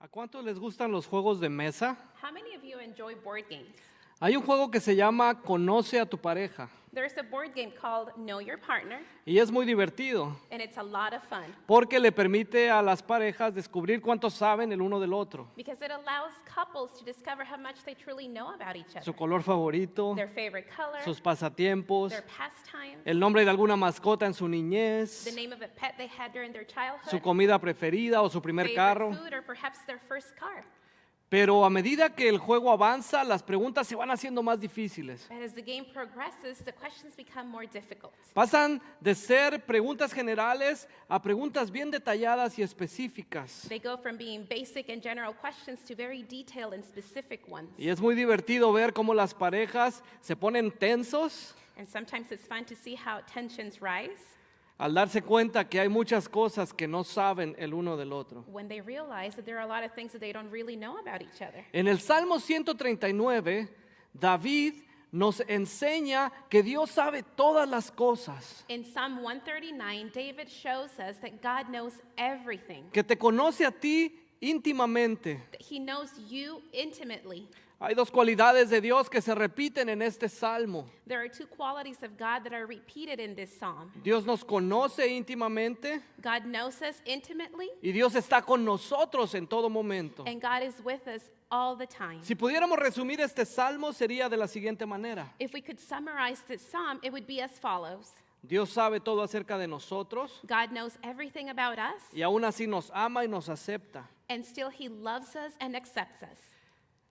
¿A cuántos les gustan los juegos de mesa? How many of you enjoy board games? Hay un juego que se llama Conoce a tu pareja There's a board game called Know Your Partner, y es muy divertido and it's a lot of fun porque le permite a las parejas descubrir cuánto saben el uno del otro, because it allows couples to discover how much they truly know about each su other, color favorito, their favorite color, sus pasatiempos, their pastimes, el nombre de alguna mascota en su the niñez, name of a pet they had during their su childhood, comida preferida o su primer favorite carro. food, or perhaps their first car. Pero a medida que el juego avanza, las preguntas se van haciendo más difíciles. But as the game progresses, the questions become more difficult. Pasan de ser preguntas generales a preguntas bien detalladas y específicas. They go from being basic and general questions to very detailed and specific ones. Y es muy divertido ver cómo las parejas se ponen tensos And sometimes it's fun to see how tensions rise al darse cuenta que hay muchas cosas que no saben el uno del otro. when they realize that there are a lot of things that they don't really know about each other. En el Salmo 139, David nos enseña que Dios sabe todas las cosas, In Psalm 139, David shows us that God knows everything, que te conoce a ti íntimamente. that he knows you intimately. Hay dos cualidades de Dios que se repiten en este salmo. There are two qualities of God that are repeated in this psalm. Dios nos conoce íntimamente God knows us intimately, y Dios está con nosotros en todo momento. and God is with us all the time. Si pudiéramos resumir este salmo sería de la siguiente manera. If we could summarize this psalm, it would be as follows. Dios sabe todo acerca de nosotros God knows everything about us, y aún así nos ama y nos acepta. and still he loves us and accepts us.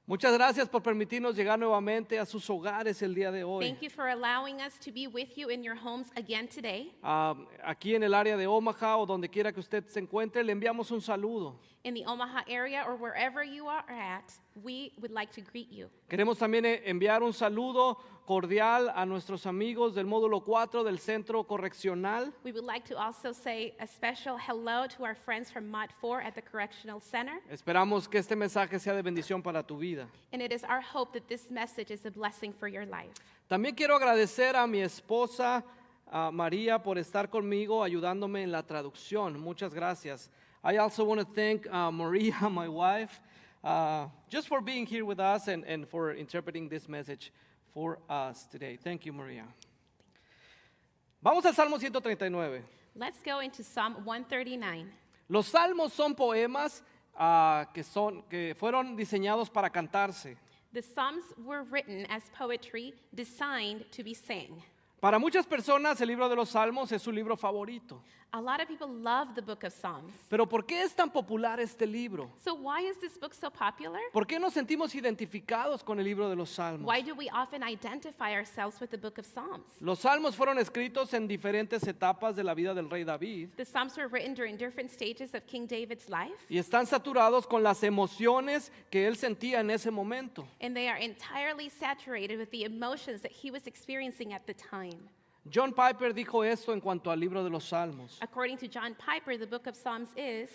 Muchas gracias por permitirnos llegar nuevamente a sus hogares el día de hoy. Thank you for allowing us to be with you in your homes again today. Aquí en el área de Omaha o donde quiera que usted se encuentre, le enviamos un saludo. In the Omaha area or wherever you are at, we would like to greet you. Queremos también enviar un saludo cordial a nuestros amigos del módulo 4 del Centro Correccional. We would like to also say a special hello to our friends from Mod 4 at the Correctional Center. Esperamos que este mensaje sea de bendición para tu vida. And it is our hope that this message is a blessing for your life. También quiero agradecer a mi esposa María por estar conmigo ayudándome en la traducción. Muchas gracias. I also want to thank Maria, my wife, just for being here with us and for interpreting this message for us today. Thank you, Maria. Vamos al Salmo 139. Let's go into Psalm 139. Los salmos son poemas que fueron diseñados para cantarse. The Psalms were written as poetry designed to be sang. Para muchas personas el libro de los salmos es su libro favorito. A lot of people love the book of Psalms. Pero ¿por qué es tan popular este libro? So why is this book so popular? ¿Por qué nos sentimos identificados con el libro de los salmos? Why do we often identify ourselves with the book of Psalms? Los salmos fueron escritos en diferentes etapas de la vida del rey David The Psalms were written during different stages of King David's life, y están saturados con las emociones que él sentía en ese momento. and they are entirely saturated with the emotions that he was experiencing at the time. John Piper dijo esto en cuanto al libro de los salmos, According to John Piper, the book of Psalms is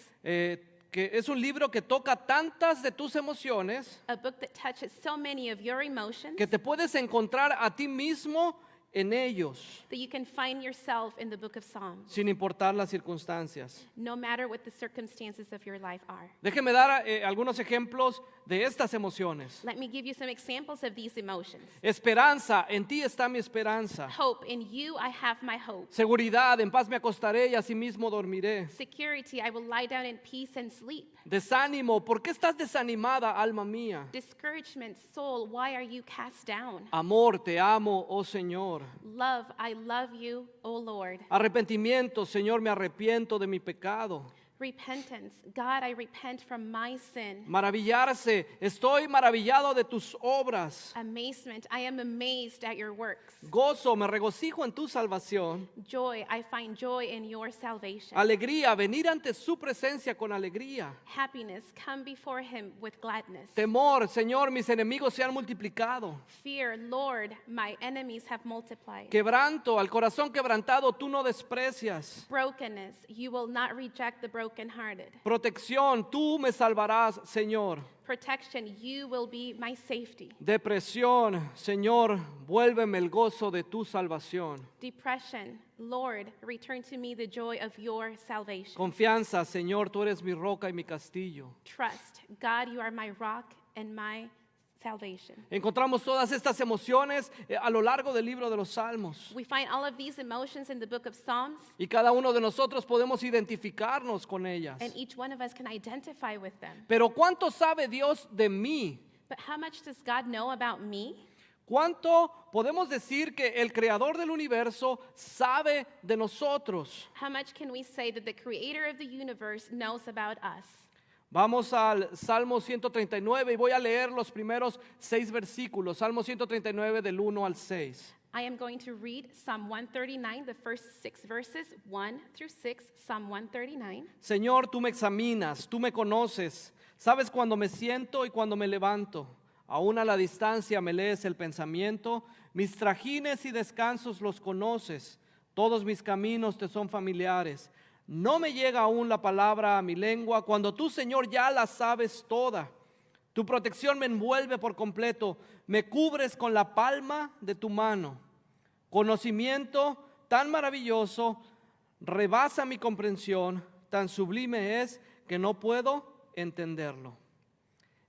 que es un libro que toca tantas de tus emociones a book that touches so many of your emotions que te puedes encontrar a ti mismo en ellos, that you can find yourself in the book of Psalms, sin importar las circunstancias. no matter what the circumstances of your life are. Déjeme dar algunos ejemplos de estas emociones. Let me give you some examples of these emotions. Esperanza, en ti está mi esperanza. Hope, in you I have my hope. Seguridad, en paz me acostaré y asimismo dormiré. Security, I will lie down in peace and sleep. Desánimo, ¿por qué estás desanimada, alma mía? Discouragement, soul, why are you cast down? Amor, te amo, oh Señor. Love, I love you, O Lord. Arrepentimiento, Señor, me arrepiento de mi pecado. Repentance, God, I repent from my sin. Maravillarse, estoy maravillado de tus obras. Amazement, I am amazed at your works. Gozo, me regocijo en tu salvación. Joy, I find joy in your salvation. Alegría, venir ante su presencia con alegría. Happiness, come before him with gladness. Temor, Señor, mis enemigos se han multiplicado. Fear, Lord, my enemies have multiplied. Quebranto, al corazón quebrantado tú no desprecias. Brokenness, you will not reject the broken. brokenhearted. Protección, tú me salvarás, Señor. Protection, you will be my safety. Depresión, Señor, vuélveme el gozo de tu salvación. Depression, Lord, return to me the joy of your salvation. Confianza, Señor, tú eres mi roca y mi castillo. Trust, God, you are my rock and my salvation. Encontramos todas estas emociones a lo largo del libro de los Salmos. We find all of these emotions in the book of Psalms, Y cada uno de nosotros podemos identificarnos con ellas. and each one of us can identify with them. Pero ¿cuánto sabe Dios de mí? But how much does God know about me? ¿Cuánto podemos decir que el creador del universo sabe de nosotros? How much can we say that the creator of the universe knows about us? Vamos al Salmo 139 y voy a leer los primeros 6 versículos. Salmo 139 del 1 al 6. I am going to read Psalm 139, the first 6 verses, 1 through 6, Psalm 139. Señor, tú me examinas, tú me conoces, sabes cuando me siento y cuando me levanto. Aún a la distancia me lees el pensamiento, mis trajines y descansos los conoces, todos mis caminos te son familiares. No me llega aún la palabra a mi lengua, cuando tú, Señor, ya la sabes toda. Tu protección me envuelve por completo, me cubres con la palma de tu mano. Conocimiento tan maravilloso rebasa mi comprensión, tan sublime es que no puedo entenderlo.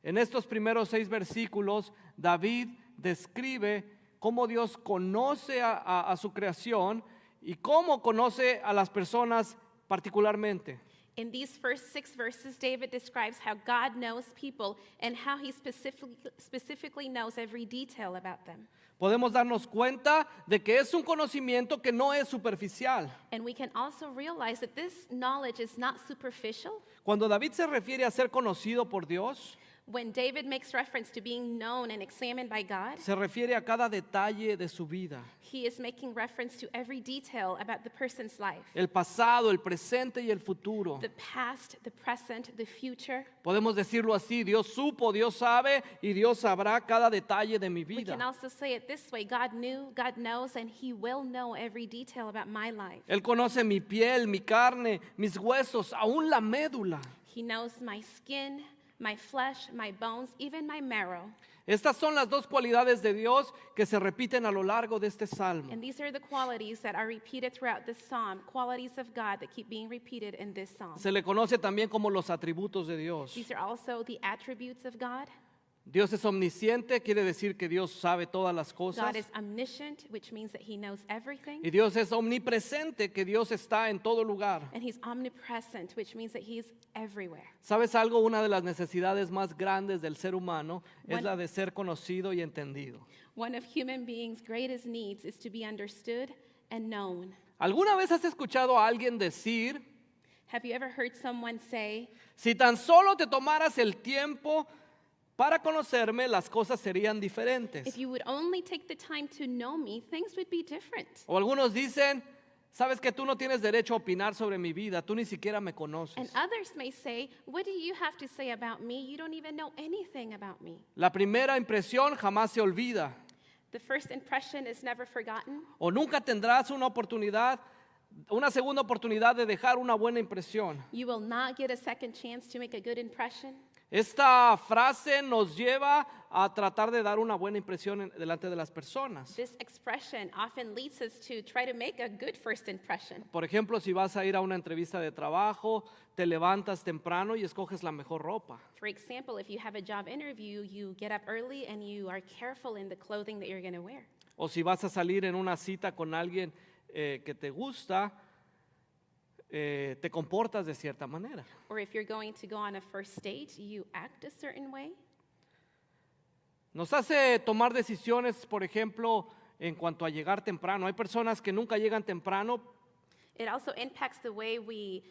En estos primeros 6 versículos, David describe cómo Dios conoce a su creación y cómo conoce a las personas particularmente. In these first 6 verses, David describes how God knows people and how he specifically knows every detail about them. Podemos darnos cuenta de que es un conocimiento que no es superficial. And we can also realize that this knowledge is not superficial. Cuando David se refiere a ser conocido por Dios, When David makes reference to being known and examined by God, se refiere a cada detalle de su vida. he is making reference to every detail about the person's life. El pasado, el presente y el futuro. The past, the present, the future. Podemos decirlo así, Dios supo, Dios sabe y Dios sabrá cada detalle de mi We can vida. also say it this way: God knew, God knows, and he will know every detail about my life. Él conoce mi piel, mi carne, mis huesos, aún la médula. He knows my skin, my flesh, my bones, even my marrow. Estas son las dos cualidades de Dios que se repiten a lo largo de este salmo. And these are the qualities that are repeated throughout this psalm, qualities of God that keep being repeated in this psalm. Se le conoce también como los atributos de Dios. These are also the attributes of God. Dios es omnisciente, quiere decir que Dios sabe todas las cosas. God is omniscient, which means that he knows everything. Y Dios es omnipresente, que Dios está en todo lugar. And he's omnipresent, which means that he's everywhere. ¿Sabes algo? Una de las necesidades más grandes del ser humano es Bueno. la de ser conocido y entendido. One of human beings' greatest needs is to be understood and known. ¿Alguna vez has escuchado a alguien decir, Have you ever heard someone say, si tan solo te tomaras el tiempo para conocerme, las cosas serían diferentes? if you would only take the time to know me, things would be different? O algunos dicen, sabes que tú no tienes derecho a opinar sobre mi vida, tú ni siquiera me And conoces. others may say, what do you have to say about me? You don't even know anything about me. La primera impresión jamás se olvida. The first impression is never forgotten. O nunca tendrás una segunda oportunidad de dejar una buena impresión. You will not get a second chance to make a good impression. Esta frase nos lleva a tratar de dar una buena impresión delante de las personas. This expression often leads us to try to make a good first impression. Por ejemplo, si vas a ir a una entrevista de trabajo, te levantas temprano y escoges la mejor ropa. For example, if you have a job interview, you get up early and you are careful in the clothing that you're going to wear. O si vas a salir en una cita con alguien que te gusta, te comportas de cierta manera. Or if you're going to go on a first date, you act a certain way. Nos hace tomar decisiones, por ejemplo, en cuanto a llegar temprano. Hay personas que nunca llegan temprano, It also impacts the way we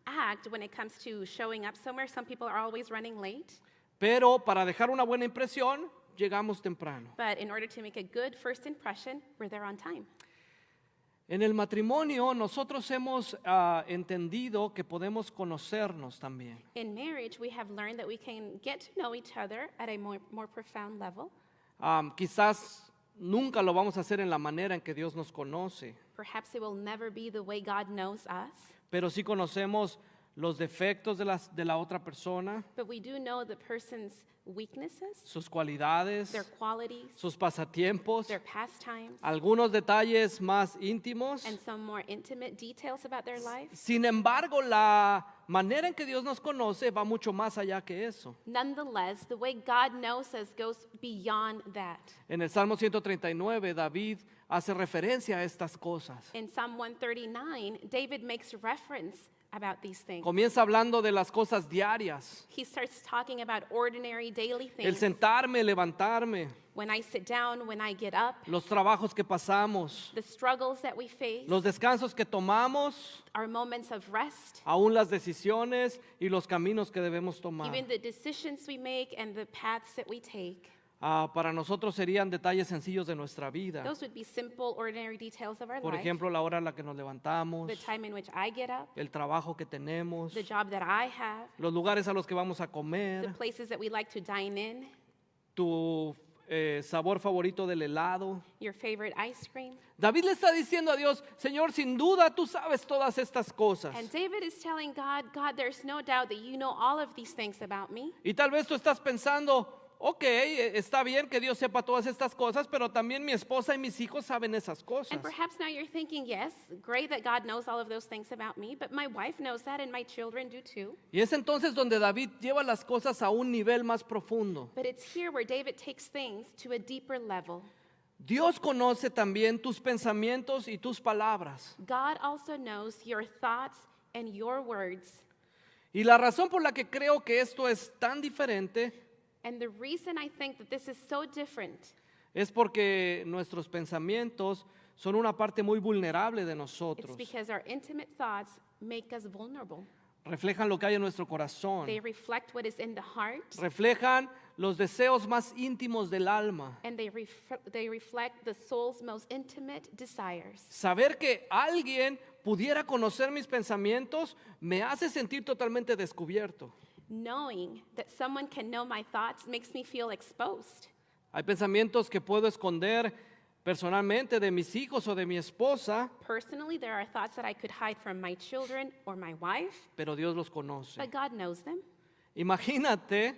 act when it comes to showing up somewhere. Some people are always running late, pero para dejar una buena impresión, llegamos temprano. but in order to make a good first impression, we're there on time. En el matrimonio nosotros hemos entendido que podemos conocernos también. In marriage, we have learned that we can get to know each other at a more profound level. Quizás nunca lo vamos a hacer en la manera en que Dios nos conoce, Perhaps it will never be the way God knows us, pero sí conocemos los defectos de la otra persona, but we do know the person's weaknesses, sus cualidades, their qualities, sus pasatiempos, their pastimes, algunos detalles más íntimos. and some more intimate details about their life. Sin embargo, la manera en que Dios nos conoce va mucho más allá que eso. Nonetheless, the way God knows us goes beyond that. En el Salmo 139, David hace referencia a estas cosas. In Psalm 139, David makes reference about these things. Comienza hablando de las cosas diarias, He starts talking about ordinary daily el things. sentarme, levantarme, When I sit down, when I get up, los trabajos que pasamos, the struggles that we face, los descansos que tomamos, our moments of rest, aún las decisiones y los caminos que debemos tomar. even the decisions we make and the paths that we take. Para nosotros serían detalles sencillos de nuestra vida. Those would be simple, ordinary details of our Por life. ejemplo, la hora en la que nos levantamos, The time in which I get up, el trabajo que tenemos, the job that I have, los lugares a los que vamos a the comer, places that we like to dine in, tu sabor favorito del helado. your favorite ice cream. David le está diciendo a Dios, Señor, sin duda tú sabes todas estas cosas. And David is telling God, God, there's no doubt that you know all of these things about me. Y tal vez tú estás pensando, ok, está bien que Dios sepa todas estas cosas, pero también mi esposa y mis hijos saben esas cosas. And perhaps now you're thinking, yes, great that God knows all of those things about me, but my wife knows that and my children do too. Y es entonces donde David lleva las cosas a un nivel más profundo. But it's here where David takes things to a deeper level. Dios conoce también tus pensamientos y tus palabras. God also knows your thoughts and your words. Y la razón por la que creo que esto es tan diferente And the reason I think that this is so different es porque nuestros pensamientos son una parte muy vulnerable de it's nosotros. because our intimate thoughts make us vulnerable. Reflejan lo que hay en nuestro corazón. They reflect what is in the heart, Reflejan los deseos más íntimos del alma. and they reflect the soul's most intimate desires. Saber que alguien pudiera conocer mis pensamientos me hace sentir totalmente descubierto. Knowing that someone can know my thoughts makes me feel exposed. Hay pensamientos que puedo esconder personalmente de mis hijos o de mi esposa, Personally, there are thoughts that I could hide from my children or my wife, pero Dios los conoce. but God knows them. Imagínate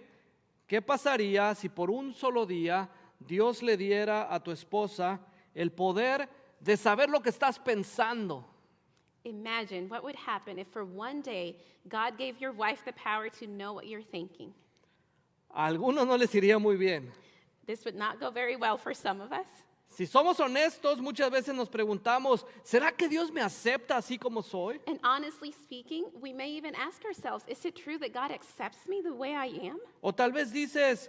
qué pasaría si por un solo día Dios le diera a tu esposa el poder de saber lo que estás pensando. Imagine what would happen if for one day God gave your wife the power to know what you're thinking. A algunos no les iría muy bien. This would not go very well for some of us. Si somos honestos, muchas veces nos preguntamos, ¿será que Dios me acepta así como soy? And honestly speaking, we may even ask ourselves, is it true that God accepts me the way I am? O tal vez dices,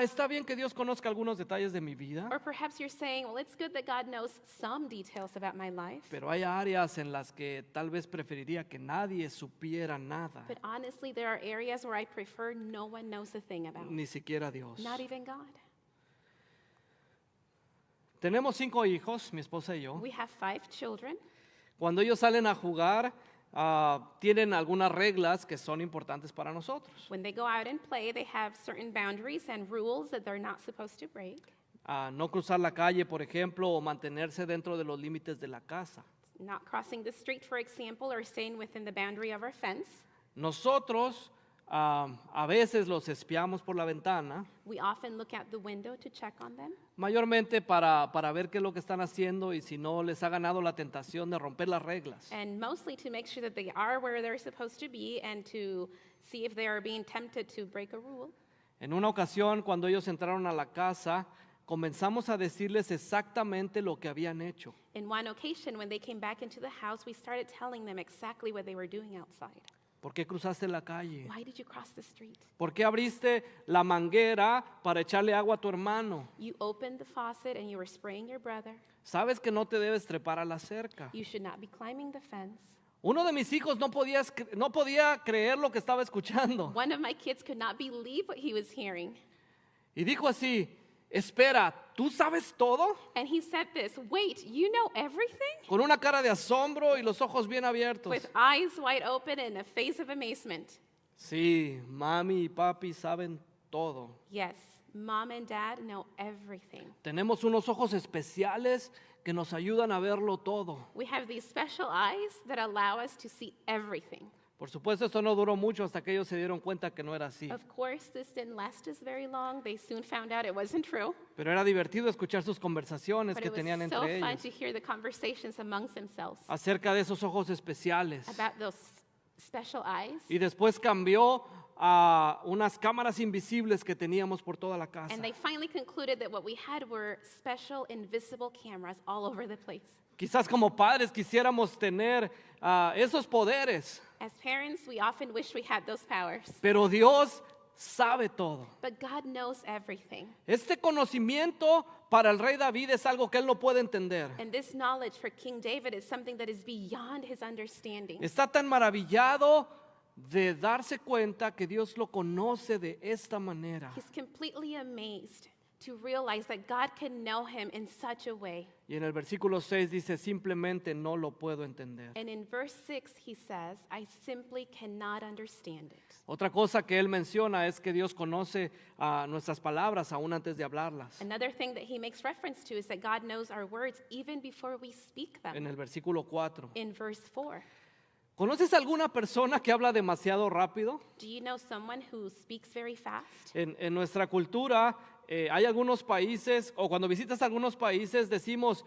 está bien que Dios conozca algunos detalles de mi vida, Or perhaps you're saying, well, it's good that God knows some details about my life, pero hay áreas en las que tal vez preferiría que nadie supiera nada, but honestly, there are areas where I prefer no one knows a thing about, ni siquiera Dios. not even God. Tenemos 5 hijos, mi esposa y yo. We have 5 children. Cuando ellos salen a jugar, tienen algunas reglas que son importantes para nosotros. When they go out and play, they have certain boundaries and rules that they're not supposed to break. No cruzar la calle, por ejemplo, o mantenerse dentro de los límites de la casa. Not crossing the street, for example, or staying within the boundary of our fence. Nosotros a veces los espiamos por la ventana, We often look out the window to check on them, mayormente para ver qué es lo que están haciendo y si no les ha ganado la tentación de romper las reglas. and mostly to make sure that they are where they're supposed to be and to see if they are being tempted to break a rule. En una ocasión, cuando ellos entraron a la casa, comenzamos a decirles exactamente lo que habían hecho. In one occasion, when they came back into the house, we started telling them exactly what they were doing outside. ¿Por qué cruzaste la calle? Why did you cross the street? ¿Por qué abriste la manguera para echarle agua a tu hermano? You opened the faucet and you were spraying your brother. Sabes que no te debes trepar a la cerca. You should not be climbing the fence. Uno de mis hijos no podía creer lo que estaba escuchando. One of my kids could not believe what he was hearing. Y dijo así, espera, ¿tú sabes todo? And he said this, wait, you know everything? Con una cara de asombro y los ojos bien abiertos. With eyes wide open and a face of amazement. Sí, mami y papi saben todo. Yes, mom and dad know everything. Tenemos unos ojos especiales que nos ayudan a verlo todo. We have these special eyes that allow us to see everything. Por supuesto, esto no duró mucho hasta que ellos se dieron cuenta que no era así. Of course, this didn't last us very long. They soon found out it wasn't true. Pero era divertido escuchar sus conversaciones But que it was tenían so entre fun ellos to hear the conversations amongst themselves acerca de esos ojos especiales. about those special eyes. Y después cambió a unas cámaras invisibles que teníamos por toda la casa. And they finally concluded that what we had were special invisible cameras all over the place. Quizás como padres quisiéramos tener esos poderes, As parents, we often wish we had those powers. pero Dios sabe todo. But God knows everything. Este conocimiento para el rey David es algo que él no puede entender. And this knowledge for King David is something that is beyond his understanding. Está tan maravillado de darse cuenta que Dios lo conoce de esta manera. He's completely amazed to realize that God can know him in such a way. Y en el versículo 6 dice, simplemente no lo puedo entender. And in verse 6, he says, I simply cannot understand it. Otra cosa que él menciona es que Dios conoce nuestras palabras aún antes de hablarlas. Another thing that he makes reference to is that God knows our words even before we speak En them. el versículo 4. In verse 4, ¿Conoces alguna persona que habla demasiado rápido? do you know someone who speaks very fast? En nuestra cultura hay algunos países, o cuando visitas algunos países decimos,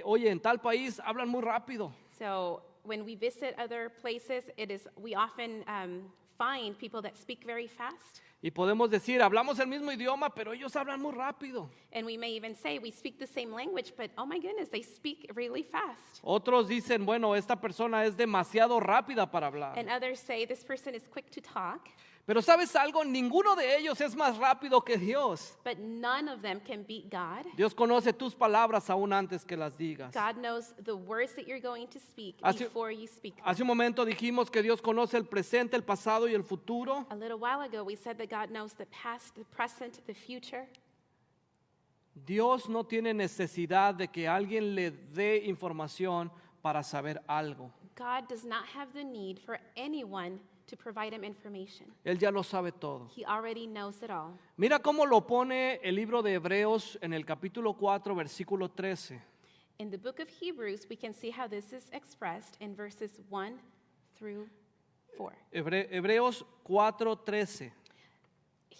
oye, en tal país hablan muy rápido. So when we visit other places, we often find people that speak very fast. Y podemos decir, hablamos el mismo idioma, pero ellos hablan muy rápido. And we may even say we speak the same language, but oh my goodness, they speak really fast. Otros dicen, bueno, esta persona es demasiado rápida para hablar. And others say this person is quick to talk, Pero ¿sabes algo? Ninguno de ellos es más rápido que Dios. but none of them can beat God. Dios conoce tus palabras aún antes que las digas. God knows the words that you're going to speak Hace- before you speak them. Hace un momento dijimos que Dios conoce el presente, el pasado y el futuro. A little while ago, we said that God knows the past, the present, the future. Dios no tiene necesidad de que alguien le dé información para saber algo. God does not have the need for anyone to provide him information. Él ya lo sabe todo. He already knows it all. Mira cómo lo pone el libro de Hebreos en el capítulo 4, versículo 13. In the book of Hebrews, we can see how this is expressed in verses 1 through 4. Hebreos 4, 13.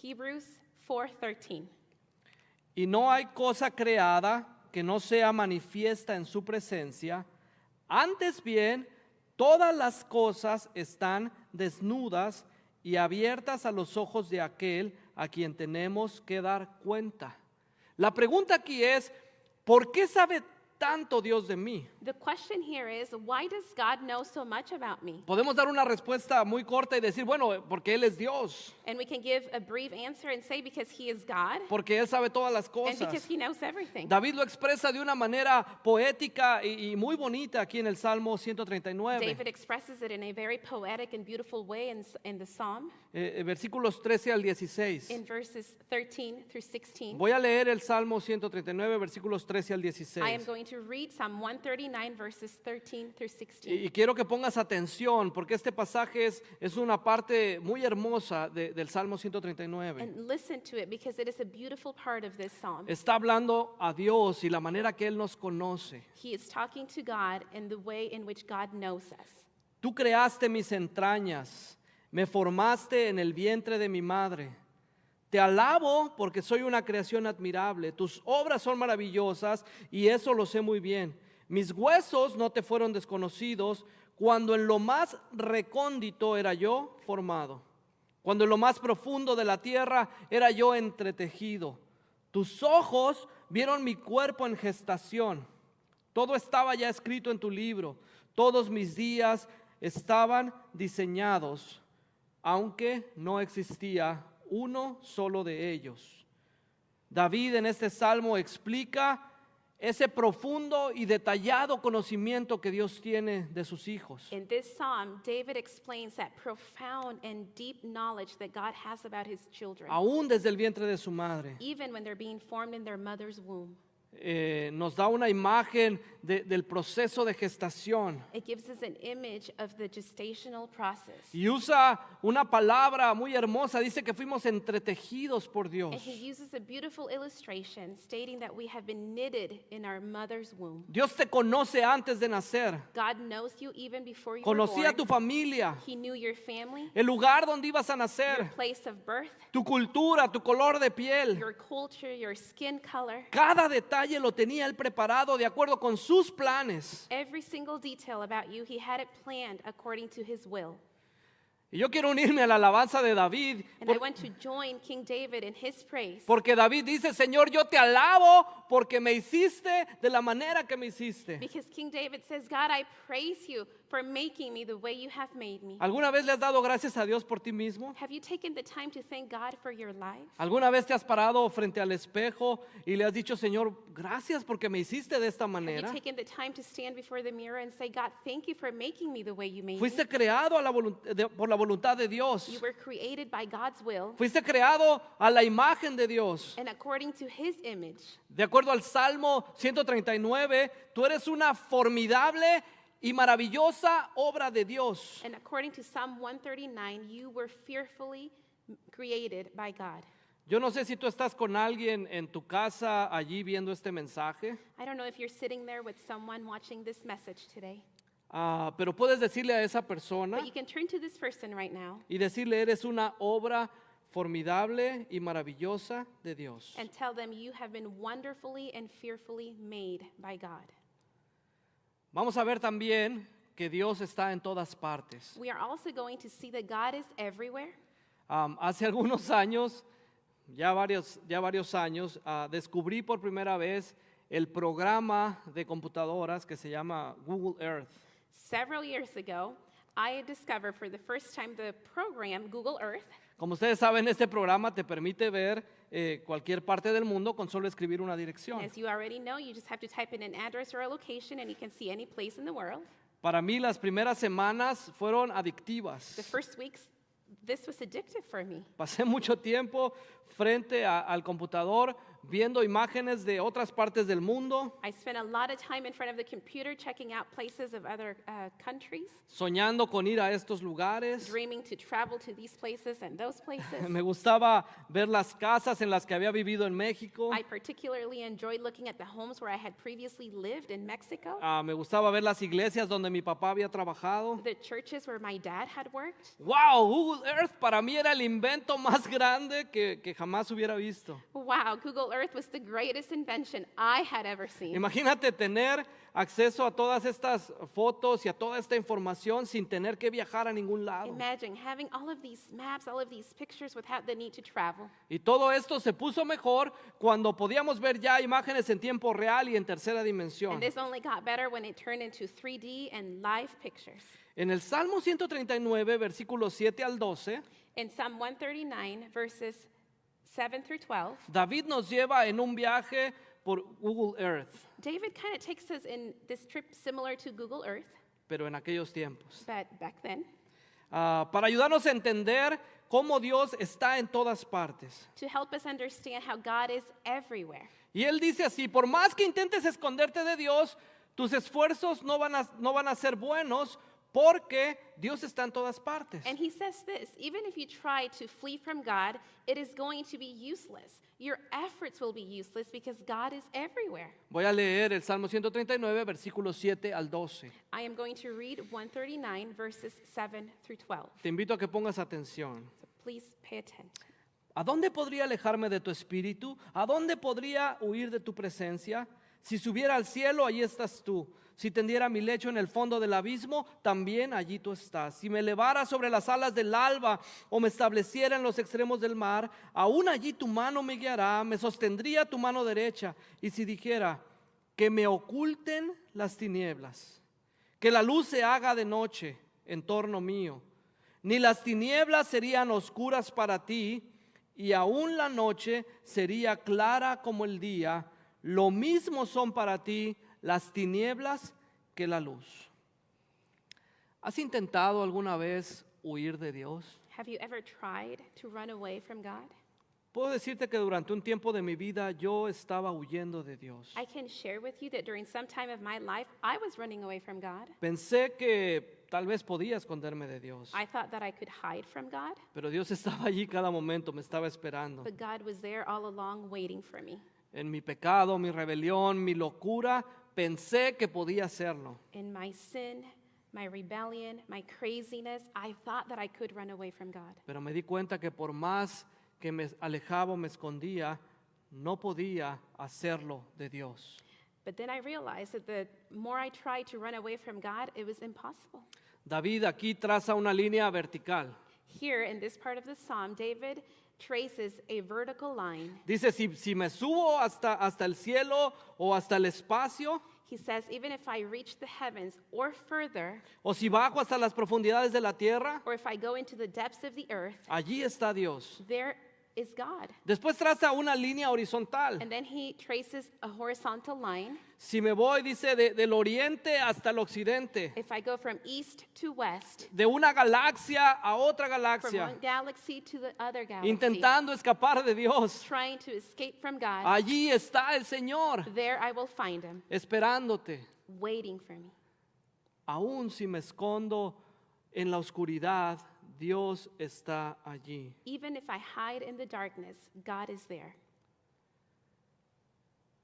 Hebrews 4:13. Y no hay cosa creada que no sea manifiesta en su presencia. Antes bien, todas las cosas están desnudas y abiertas a los ojos de aquel a quien tenemos que dar cuenta. La pregunta aquí es, ¿por qué sabe tanto Dios de mí? The question here is, why does God know so much about me? Podemos dar una respuesta muy corta y decir, bueno, porque Él es Dios, And we can give a brief answer and say because he is God porque Él sabe todas las and because cosas. he knows everything. David lo expresa de una manera poética y muy bonita aquí en el Salmo 139. David expresses it in a very poetic and beautiful way in the psalm Versículos 13 al 16. in verses 13 through 16. Voy a leer el Salmo 139, versículos 13 al I am 16. going to read Psalm 139 verses 13 through 16. Y quiero que pongas atención porque este pasaje es una parte muy hermosa del Salmo 139. And listen to it because it is a beautiful part of this psalm. Está hablando a Dios y la manera que Él nos conoce. He is talking to God in the way in which God knows us. Tú creaste mis entrañas, me formaste en el vientre de mi madre. Te alabo porque soy una creación admirable. Tus obras son maravillosas y eso lo sé muy bien. Mis huesos no te fueron desconocidos cuando en lo más recóndito era yo formado. Cuando en lo más profundo de la tierra era yo entretejido. Tus ojos vieron mi cuerpo en gestación. Todo estaba ya escrito en tu libro. Todos mis días estaban diseñados, aunque no existía uno solo de ellos. David en este salmo explica ese profundo y detallado conocimiento que Dios tiene de sus hijos. In this psalm, David explains that profound and deep knowledge that God has about his children, Aún desde el vientre de su madre. even when they're being formed in their mother's womb. nos da una imagen del proceso de gestación. It gives us an image of the gestational process. Y usa una palabra muy hermosa, dice que fuimos entretejidos por Dios. And he uses a beautiful illustration stating that we have been knitted in our mother's womb. Dios te conoce antes de nacer, God knows you even before you were conocía born. tu familia, He knew your family, el lugar donde ibas a your nacer, place of birth, tu cultura, tu color de piel. your culture, your skin color. Cada detalle lo tenía él preparado de acuerdo con sus planes. Every single detail about you, he had it planned according to his will. Y yo quiero unirme a la alabanza de David, And I want to join King David in his praise. porque David dice, Señor, yo te alabo porque me hiciste de la manera que me hiciste. Because King David says, God, I praise you for making me the way you have made me. ¿Alguna vez le has dado gracias a Dios por ti mismo? Have you taken the time to thank God for your life? ¿Alguna vez te has parado frente al espejo y le has dicho, Señor, gracias porque me hiciste de esta Have you manera? taken the time to stand before the mirror and say, God, thank you for making me the way you made me? Fuiste creado por la voluntad de Dios. You were created by God's will Fuiste creado a la imagen de Dios. and according to his image. De acuerdo al Salmo 139, tú eres una formidable y maravillosa obra de Dios. And according to Psalm 139, you were fearfully created by God. Yo no sé si tú estás con alguien en tu casa allí viendo este mensaje, I don't know if you're sitting there with someone watching this message today, pero puedes decirle a esa persona but you can turn to this person right now y decirle, eres una obra formidable y maravillosa de Dios. and tell them you have been wonderfully and fearfully made by God. Vamos a ver también que Dios está en todas partes. We are also going to see that God is everywhere. Hace algunos años, ya varios años, descubrí por primera vez el programa de computadoras que se llama Google Earth. Several years ago, I discovered for the first time the program Google Earth. Como ustedes saben, este programa te permite ver cualquier parte del mundo con solo escribir una dirección. As you already know, you just have to type in an address or a location and you can see any place in the world. Para mí las primeras semanas fueron adictivas. The first weeks, this was addictive for me. Pasé mucho tiempo frente al computador viendo imágenes de otras partes del mundo, I spent a lot of time in front of the computer checking out places of other countries, soñando con ir a estos lugares. dreaming to travel to these places and those places. Me gustaba ver las casas en las que había vivido en México. I particularly enjoyed looking at the homes where I had previously lived in Mexico, Me gustaba ver las iglesias donde mi papá había trabajado. the churches where my dad had worked. Wow, Google Earth para mí era el invento más grande que jamás hubiera visto. Wow, Google Earth was the greatest invention I had ever seen. Imagínate tener acceso a todas estas fotos y a toda esta información sin tener que viajar a ningún lado. Imagine having all of these maps, all of these pictures without the need to travel. Y todo esto se puso mejor cuando podíamos ver ya imágenes en tiempo real y en tercera dimensión. And this only got better when it turned into 3D and live pictures. En el Salmo 139, versículos 7 al 12, In Psalm 139, verses 7 through 12, David nos lleva en un viaje por Google Earth, David kind of takes us in this trip similar to Google Earth, pero en aquellos tiempos, but back then, para ayudarnos a entender cómo Dios está en todas partes. to help us understand how God is everywhere. Y él dice así, por más que intentes esconderte de Dios, tus esfuerzos no van a ser buenos porque Dios está en todas partes. And he says this, even if you try to flee from God, it is going to be useless. Your efforts will be useless because God is everywhere. Voy a leer el Salmo 139, versículos 7 al 12. I am going to read 139, verses 7 through 12. Te invito a que pongas atención. So please pay attention. ¿A dónde podría alejarme de tu espíritu? ¿A dónde podría huir de tu presencia? Si subiera al cielo, allí estás tú. Si tendiera mi lecho en el fondo del abismo, también allí tú estás. Si me elevara sobre las alas del alba o me estableciera en los extremos del mar, aún allí tu mano me guiará, me sostendría tu mano derecha. Y si dijera que me oculten las tinieblas, que la luz se haga de noche en torno mío, ni las tinieblas serían oscuras para ti, y aún la noche sería clara como el día, lo mismo son para ti las tinieblas que la luz. ¿Has intentado alguna vez huir de Dios? Have you ever tried to run away from God? puedo decirte que durante un tiempo de mi vida yo estaba huyendo de Dios. I can share with you that during some time of my life, I was running away from God. Pensé que tal vez podía esconderme de Dios, I thought that I could hide from God, pero Dios estaba allí cada momento, me estaba esperando. but God was there all along waiting for me. En mi pecado, mi rebelión, mi locura, pensé que podía hacerlo. In my sin, my rebellion, my craziness, I thought that I could run away from God. Pero me di cuenta que por más que me alejaba o me escondía, no podía hacerlo de Dios. But then I realized that the more I tried to run away from God, it was impossible. David aquí traza una línea vertical. Here in this part of the psalm, David traces a vertical line. Dice, si me subo hasta el cielo o hasta el espacio, He says, even if I reach the heavens or further, o si bajo hasta las profundidades de la tierra, or if I go into the depths of the earth, allí está Dios. there is God. Después traza una línea horizontal. And then he traces a horizontal line. Si me voy, dice, del oriente hasta el occidente, If I go from east to west, de una galaxia a otra from galaxia, one galaxy to the other galaxy, intentando escapar de Dios, trying to escape from God, allí está el Señor, there I will find him, esperándote. waiting for me. Aún si me escondo en la oscuridad, Dios está allí. Even if I hide in the darkness, God is there.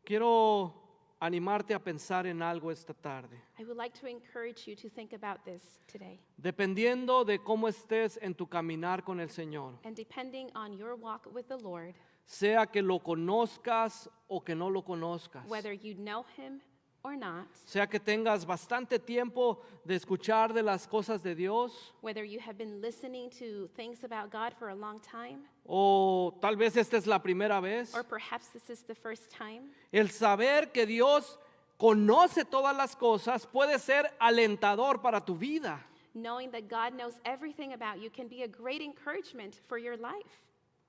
Quiero animarte a pensar en algo esta tarde. I would like to encourage you to think about this today. Dependiendo de cómo estés en tu caminar con el Señor, And depending on your walk with the Lord, sea que lo conozcas o que no lo conozcas, whether you know him or not, sea que tengas bastante tiempo de escuchar de las cosas de Dios, whether you have been listening to things about God for a long time, o tal vez esta es la primera vez, or perhaps this is the first time, el saber que Dios conoce todas las cosas puede ser alentador para tu vida. knowing that God knows everything about you can be a great encouragement for your life.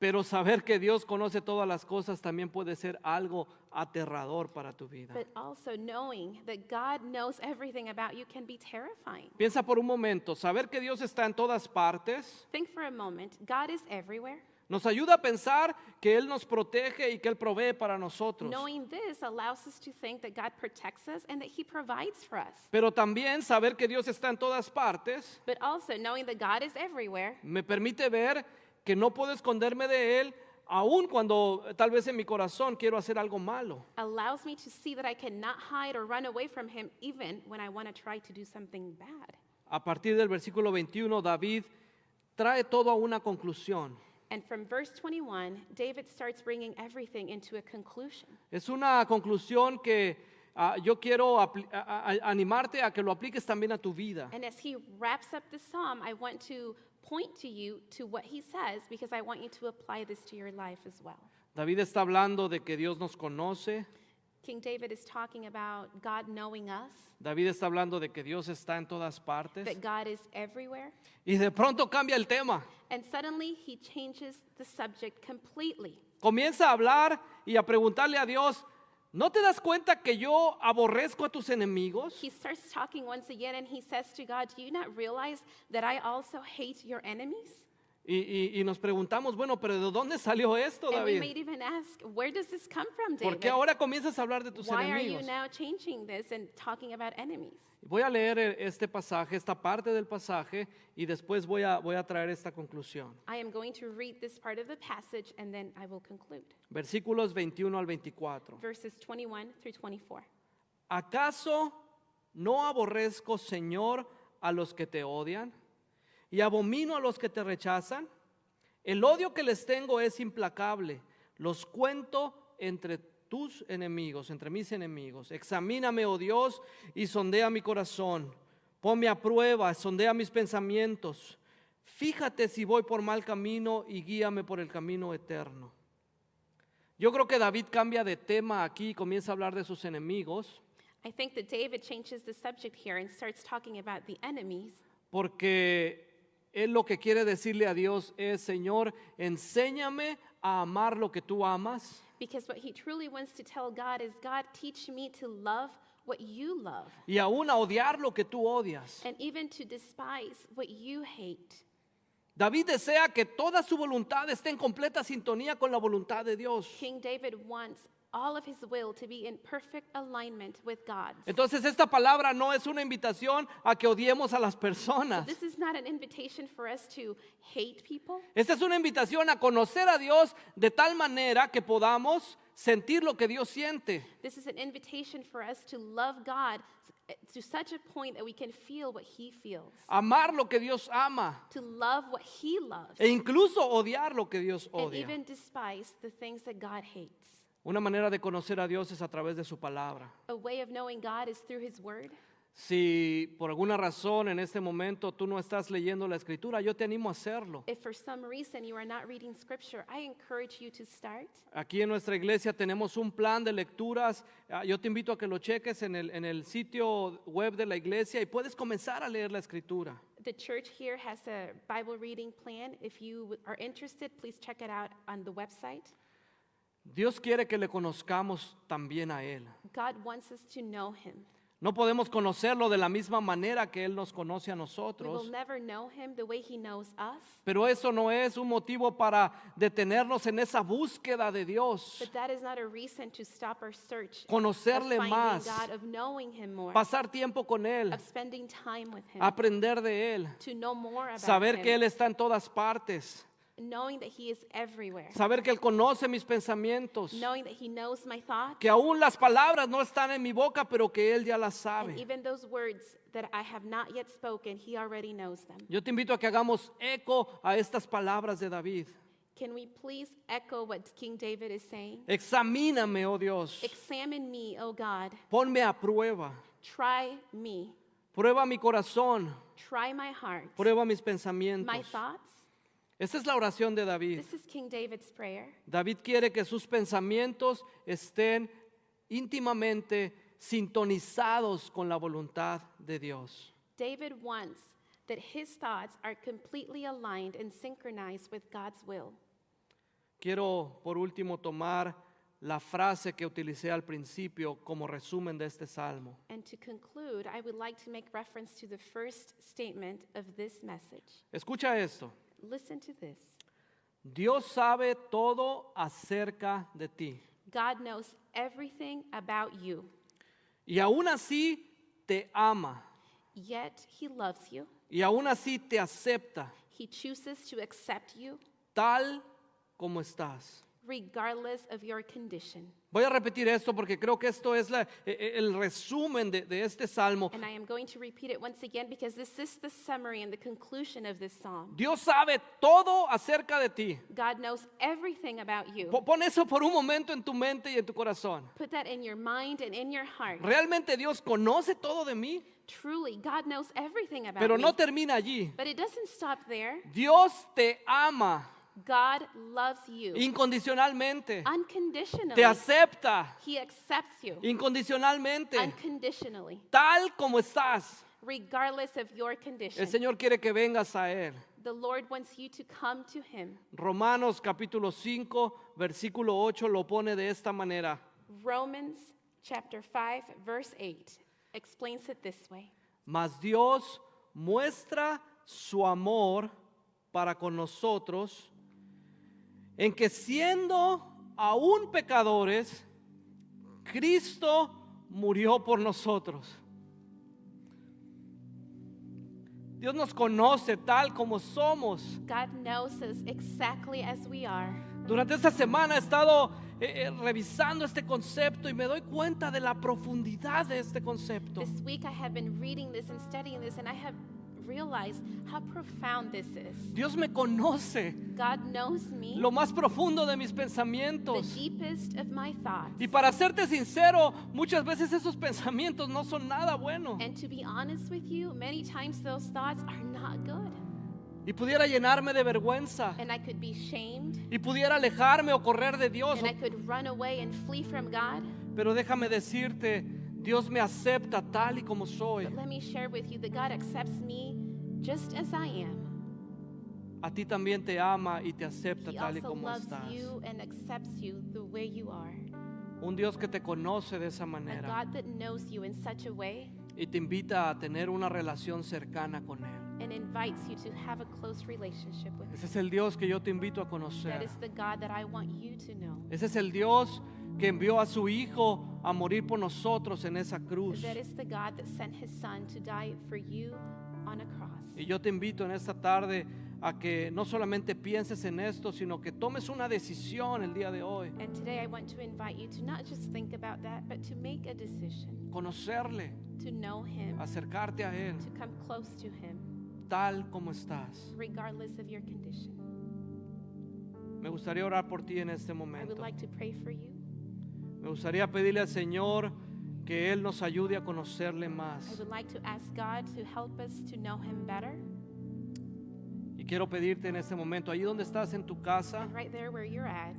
Pero saber que Dios conoce todas las cosas también puede ser algo aterrador para tu vida. But also knowing that God knows everything about you can be terrifying. Piensa por un momento, saber que Dios está en todas partes Think for a moment, God is everywhere. nos ayuda a pensar que Él nos protege y que Él provee para nosotros. Knowing this allows us to think that God protects us and that he provides for us. Pero también saber que Dios está en todas partes But also knowing that God is everywhere me permite ver que no puedo esconderme de Él, aun cuando tal vez en mi corazón quiero hacer algo malo. allows me to see that I cannot hide or run away from him even when I want to try to do something bad. A partir del versículo 21, David trae todo a una conclusión. And from verse 21, David starts bringing everything into a conclusion. Es una conclusión que yo quiero animarte a que lo apliques también a tu vida. And as he wraps up the psalm, I want to point to you to what he says because I want you to apply this to your life as well. David está hablando de que Dios nos conoce. King David is talking about God knowing us, David está hablando de que Dios está en todas partes. that God is everywhere. Y de pronto cambia el tema. And suddenly he changes the subject completely. Comienza a hablar y a preguntarle a Dios, ¿no te das cuenta que yo aborrezco a tus enemigos? He starts talking once again and he says to God, do you not realize that I also hate your enemies? Y nos preguntamos, bueno, pero ¿de dónde salió esto, And we David? might even ask, where does this come from, ¿Por David? qué ahora comienzas a hablar de tus Why are you enemigos? now changing this and talking about enemies? Voy a leer este pasaje, esta parte del pasaje, y después voy a traer esta conclusión. I am going to read this part of the passage and then I will conclude. Versículos 21 al 24. Verses 21 through 24. ¿Acaso no aborrezco, Señor, a los que te odian y abomino a los que te rechazan? El odio que les tengo es implacable. Los cuento entre tus enemigos, entre mis enemigos. Examíname, oh Dios, y sondea mi corazón. Ponme a prueba, sondea mis pensamientos. Fíjate si voy por mal camino y guíame por el camino eterno. Yo creo que David cambia de tema aquí y comienza a hablar de sus enemigos, I think that David changes the subject here and starts talking about the enemies porque él lo que quiere decirle a Dios es, Señor, enséñame a amar lo que tú amas because what he truly wants to tell God is, God, teach me to love what you love y aún a odiar lo que tú odias. and even to despise what you hate. David desea que toda su voluntad esté en completa sintonía con la voluntad de Dios. King David wants all of his will to be in perfect alignment with God's. Entonces esta palabra no es una invitación a que odiemos a las personas. This is not an invitation for us to hate people. Esta es una invitación a conocer a Dios de tal manera que podamos sentir lo que Dios siente. This is an invitation for us to love God to such a point that we can feel what he feels, Amar lo que Dios ama to love what he loves, e incluso odiar lo que Dios and odia. even despise the things that God hates. Una manera de conocer a Dios es a través de su palabra. A way of knowing God is through his word. Si por alguna razón en este momento tú no estás leyendo la escritura, yo te animo a hacerlo. If for some reason you are not reading scripture, I encourage you to start. Aquí en nuestra iglesia tenemos un plan de lecturas. Yo te invito a que lo cheques en el sitio web de la iglesia y puedes comenzar a leer la escritura. The church here has a Bible reading plan. If you are interested, please check it out on the website. Dios quiere que le conozcamos también a Él. God wants us to know him. No podemos conocerlo de la misma manera que Él nos conoce a We will nosotros, never know him the way he knows us, pero eso no es un motivo para detenernos en esa búsqueda de Dios. but that is not a reason to stop our search of Conocerle finding más, God, of knowing him more, pasar tiempo con Él, of spending time with him, aprender de Él, to know more about saber him, que Él está en todas partes, knowing that he is everywhere, saber que Él conoce mis pensamientos, knowing that he knows my thoughts, que aún las palabras no están en mi boca, pero que Él ya las and sabe. even those words that I have not yet spoken, he already knows them. Yo te invito a que hagamos eco a estas palabras de David. Can we please echo what King David is saying? Examíname, oh Dios, Examine me, O God. ponme a prueba, Try me. prueba mi corazón, Try my heart, prueba mis my pensamientos. thoughts. Esa es la oración de David. This is King David's prayer. David quiere que sus pensamientos estén íntimamente sintonizados con la voluntad de Dios. David wants that his thoughts are completely aligned and synchronized with God's will. Quiero por último tomar la frase que utilicé al principio como resumen de este salmo. And to conclude, I would like to make reference to the first statement of this message. Escucha esto. Listen to this. Dios sabe todo acerca de ti God knows everything about you, y aún así te ama yet he loves you. y aún así te acepta He chooses to accept you tal como estás. regardless of your condition. Voy a repetir esto porque creo que esto es el resumen de este salmo. And I am going to repeat it once again because this is the summary and the conclusion of this psalm. Dios sabe todo acerca de ti. God knows everything about you. Pon eso por un momento en tu mente y en tu corazón. Put that in your mind and in your heart. ¿Realmente Dios conoce todo de mí? Truly, God knows everything about Pero me. no termina allí. But it doesn't stop there. Dios te ama God loves you incondicionalmente. unconditionally. Te acepta He accepts you incondicionalmente, unconditionally, tal como estás. regardless of your condition. El Señor quiere que vengas a Él. The Lord wants you to come to him. Romanos capítulo 5, versículo 8 lo pone de esta manera. Romans chapter 5, verse 8 explains it this way. Mas Dios muestra su amor para con nosotros en que siendo aún pecadores, Cristo murió por nosotros. Dios nos conoce tal como somos. God knows us exactly as we are. Durante esta semana he estado revisando este concepto y me doy cuenta de la profundidad de este concepto. This week I have been reading this and studying this, and I have realized how profound this is. Dios me conoce God knows me, lo más profundo de mis the pensamientos. deepest of my thoughts. Y para serte sincero, muchas veces esos pensamientos no son nada buenos. And to be honest with you, many times those thoughts are not good. Y pudiera llenarme de vergüenza. And I could be shamed, Y pudiera alejarme o correr de Dios. and I could run away and flee from God. Pero déjame decirte, Dios me acepta tal y como soy. But let me share with you that God accepts me just as I am. A ti también te ama y te acepta He tal y also como loves estás. you and accepts you the way you are. Un Dios que te conoce de esa A manera God that knows you in such a way y te invita a tener una relación cercana con Él. and invites you to have a close relationship with Ese him. es el Dios que yo te invito a That conocer. is the God that I want you to know. Ese es el Dios que envió a su Hijo a morir por nosotros en esa cruz. That is the God that sent his son to die for you on a cross. Y yo te invito en esta tarde a que no solamente pienses en esto, sino que tomes una decisión el día de hoy. And today I want to invite you to not just think about that, but to make a decision, Conocerle, to know him, acercarte a Él, to come close to him, tal como estás. regardless of your condition. Me gustaría orar por ti en este I would momento. like to pray for you. Me gustaría pedirle al Señor que Él nos ayude a conocerle I más. would like to ask God to help us to know him better. Y quiero pedirte en este momento, ahí donde estás en tu casa, And right there where you're at,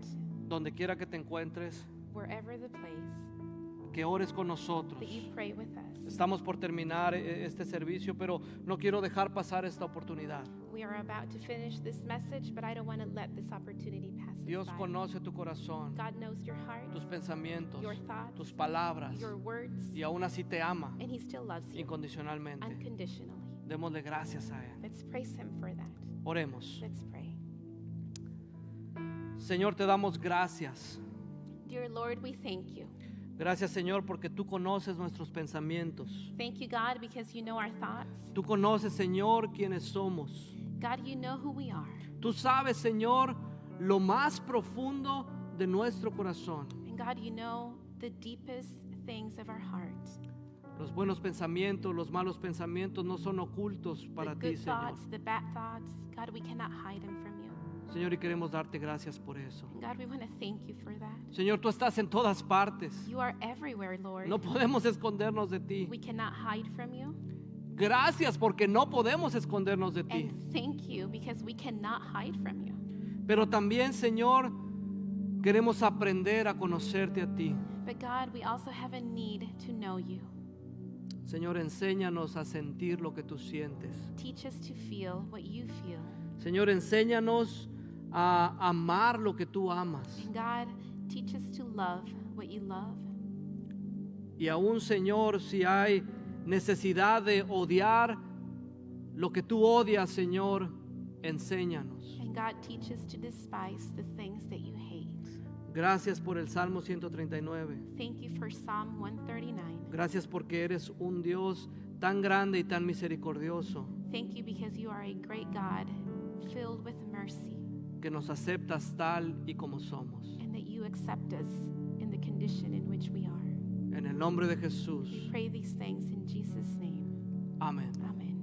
donde quiera que te encuentres, wherever the place, que ores con nosotros. that you pray with us. Estamos por terminar este servicio, pero no quiero dejar pasar esta oportunidad. We are about to finish this message, but I don't want to let this opportunity pass us Dios by. conoce tu corazón, God knows your heart, tus pensamientos, your thoughts, tus palabras, your words, y aún así te ama and he still loves you incondicionalmente. unconditionally. Démosle gracias a Él. Let's praise him for that. Oremos. Let's pray. Señor, te damos gracias. Dear Lord, we thank you. Gracias, Señor, porque tú conoces nuestros pensamientos. Thank you, God, because you know our thoughts. Tú conoces, Señor, quiénes somos. God, you know who we are. Tú sabes, Señor, lo más profundo de nuestro corazón. And God, you know the deepest things of our heart. Los buenos pensamientos, los malos pensamientos no son ocultos para The ti, good Señor. thoughts, the bad thoughts, God, we cannot hide them from you. Señor, y queremos darte gracias por eso. And God, we want to thank you for that. Señor, tú estás en todas partes. You are everywhere, Lord. No podemos escondernos de ti. We cannot hide from you. Gracias porque no podemos escondernos de ti. And thank you because we cannot hide from you. Pero también, Señor, queremos aprender a conocerte a ti. But God, we also have a need to know you. Señor, enséñanos a sentir lo que tú sientes. Teach us to feel what you feel. Señor, enséñanos a amar lo que tú amas. And God, teach us to love what you love. Y aún, Señor, si hay necesidad de odiar lo que tú odias, Señor, enséñanos. And God, teach us to despise the things that you hate. Gracias por el Salmo 139. Thank you for Psalm 139. Gracias porque eres un Dios tan grande y tan misericordioso Thank you because you are a great God filled with mercy que nos aceptas tal y como somos. and that you accept us in the condition in which we are. En el nombre de Jesús. We pray these things in Jesus' name. Amén. Amen.